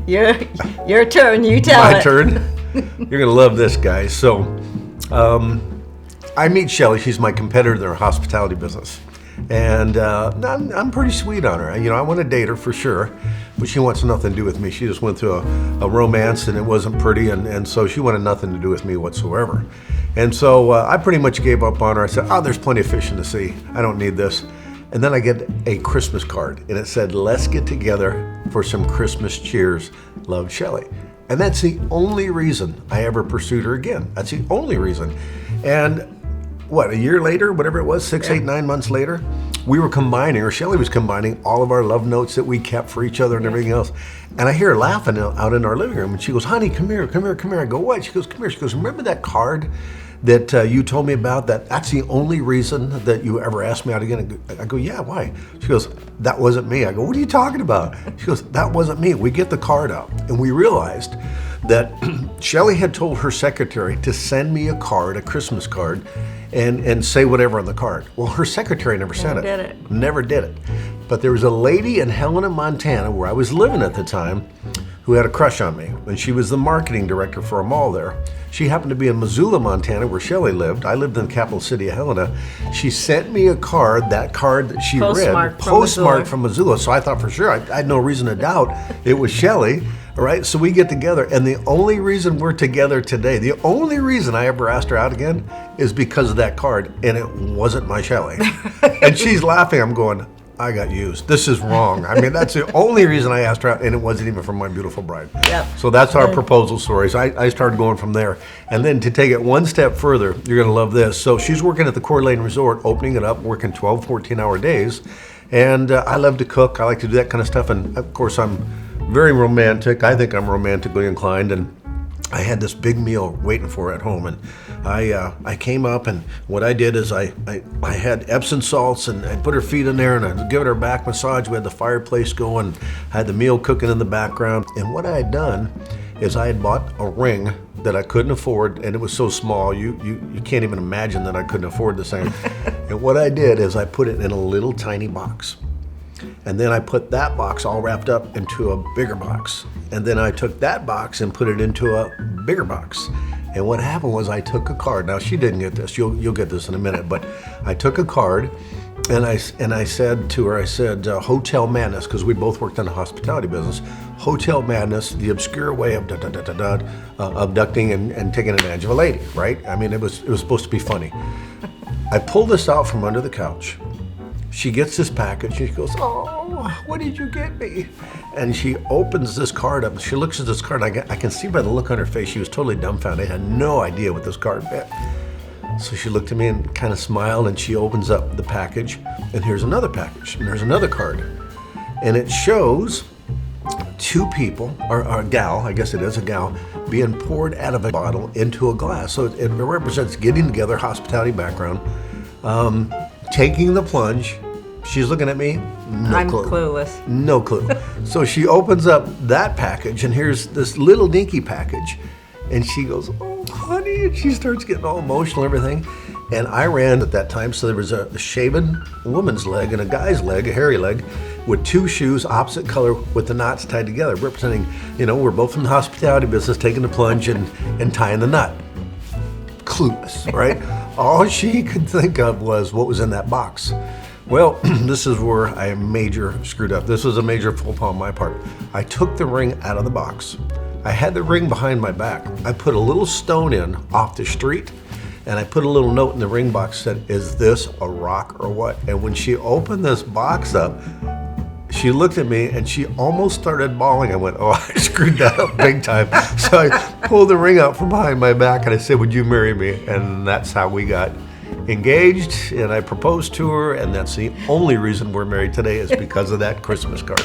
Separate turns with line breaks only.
Your turn. You tell
My
it.
turn. You're gonna love this, guys. So, I meet Shelly. She's my competitor in our hospitality business, and I'm pretty sweet on her. I want to date her for sure, but she wants nothing to do with me. She just went through a romance, and it wasn't pretty, and so she wanted nothing to do with me whatsoever. And so I pretty much gave up on her. I said, "Oh, there's plenty of fish in the sea. I don't need this." And then I get a Christmas card, and it said, "Let's get together for some Christmas cheers. Love, Shelly." And that's the only reason I ever pursued her again. That's the only reason. And a year later, whatever it was, 6, 8, 9 months later, we were combining, or Shelly was combining all of our love notes that we kept for each other and everything else. And I hear her laughing out in our living room, and she goes, "Honey, come here, come here, come here." I go, "What?" She goes, "Come here." She goes, "Remember that card that you told me about? That's the only reason that you ever asked me out again?" I go, "Yeah, why?" She goes, "That wasn't me." I go, "What are you talking about?" She goes, "That wasn't me." We get the card out, and we realized that Shelly had told her secretary to send me a card, a Christmas card, and say whatever on the card. Well, her secretary never sent it. Never did it. But there was a lady in Helena, Montana, where I was living at the time, who had a crush on me, and she was the marketing director for a mall there. She happened to be in Missoula, Montana, where Shelly lived. I lived in the capital city of Helena. She sent me a card, that card that she read, postmarked from Missoula. So I thought for sure, I had no reason to doubt it was Shelly. All right, so we get together, and the only reason we're together today, the only reason I ever asked her out again is because of that card, and it wasn't my Shelly. And she's laughing. I'm going, "I got used. This is wrong." I mean, that's the only reason I asked her out, and it wasn't even from my beautiful bride.
Yep.
So that's our proposal stories. I started going from there. And then to take it one step further, you're going to love this. So she's working at the Coeur d'Alene Resort, opening it up, working 12, 14-hour days. And I love to cook. I like to do that kind of stuff. And, of course, I'm very romantic. I think I'm romantically inclined. And I had this big meal waiting for her at home, and I came up, and what I did is I had Epsom salts, and I put her feet in there, and I gave her a back massage. We had the fireplace going. I had the meal cooking in the background, and what I had done is I had bought a ring that I couldn't afford, and it was so small you can't even imagine that I couldn't afford this thing. And what I did is I put it in a little tiny box. And then I put that box all wrapped up into a bigger box. And then I took that box and put it into a bigger box. And what happened was I took a card. Now, she didn't get this. You'll get this in a minute. But I took a card, and I said to her, I said, Hotel Madness, because we both worked in the hospitality business. Hotel Madness, the obscure way of abducting and taking advantage of a lady, right? I mean, it was supposed to be funny. I pulled this out from under the couch. She gets this package. She goes, "Oh, what did you get me?" And she opens this card up. She looks at this card. I can see by the look on her face, she was totally dumbfounded. I had no idea what this card meant. So she looked at me and kind of smiled, and she opens up the package. And here's another package. And there's another card. And it shows two people, or a gal, I guess it is a gal, being poured out of a bottle into a glass. So it represents getting together, hospitality background, taking the plunge. She's looking at me.
I'm clueless.
No clue. So she opens up that package, and here's this little dinky package. And she goes, "Oh, honey," and she starts getting all emotional and everything. And I ran at that time, so there was a shaven woman's leg and a guy's leg, a hairy leg, with two shoes opposite color with the knots tied together, representing, we're both from the hospitality business, taking the plunge and tying the knot. Clueless, right? All she could think of was what was in that box. Well, this is where I major screwed up. This was a major faux pas on my part. I took the ring out of the box. I had the ring behind my back. I put a little stone in off the street, and I put a little note in the ring box that said, "Is this a rock or what?" And when she opened this box up, she looked at me and she almost started bawling. I went, "Oh, I screwed that up big time." So I pulled the ring out from behind my back and I said, "Would you marry me?" And that's how we got engaged, and I proposed to her, and that's the only reason we're married today is because of that Christmas card.